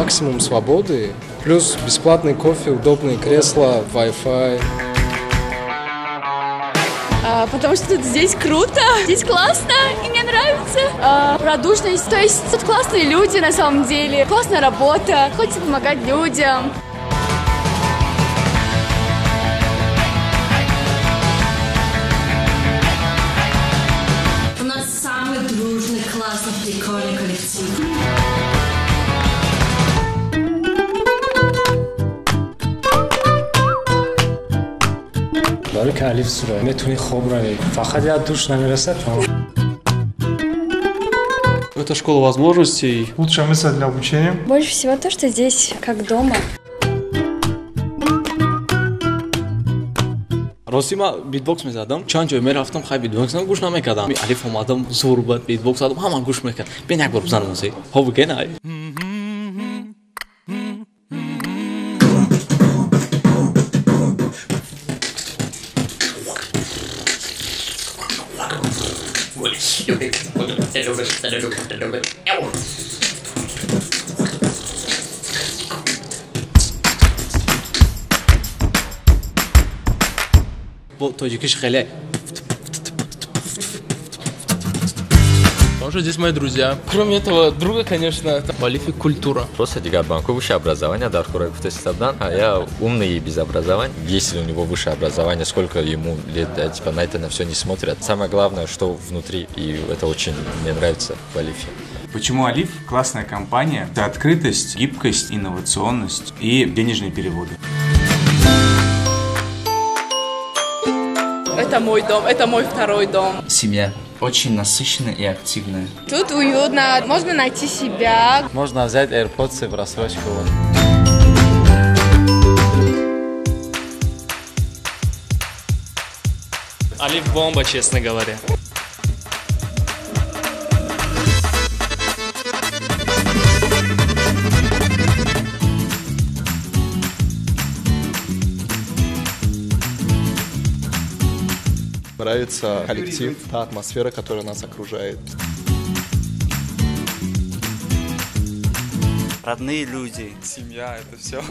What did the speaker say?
максимум свободы, плюс бесплатный кофе, удобные кресла, Wi-Fi. Потому что здесь круто, здесь классно, и мне нравится. Радушность, то есть тут классные люди на самом деле, классная работа, хочется помогать людям. У нас самый дружный, классный, прикольный коллектив. داره کلیف سوره میتونی خوب روی فقط یاد دوش نمیرسه Это школа возможностей. Лучшее место для обучения. Больше всего то, что здесь как дома. Росима битбокс мезадам. Чанд ҷой мерафтам хай битбоксам гӯш намекардам. Алиф омадам зурбат битбокс задам ҳаман гӯш мекард. Бин як бор бизанам мусиқ. Ҳо бигенай. Тоҷикиш хеле. Тоже здесь мои друзья. Кроме этого друга, конечно, это в Алифе культура. Просто Дигарбанку высшее образование, Дар Курагуфтесабдан, а я умный и без образования. Если у него высшее образование, сколько ему лет, типа на это на все не смотрят. Самое главное, что внутри, и это очень мне нравится в Алифе. Почему Алиф классная компания? Это открытость, гибкость, инновационность и денежные переводы. Это мой дом, это мой второй дом. Семья очень насыщенная и активная. Тут уютно, можно найти себя. Можно взять AirPods в рассрочку. Алиф бомба, честно говоря. Нравится коллектив, та атмосфера, которая нас окружает. Родные люди. Семья — это все.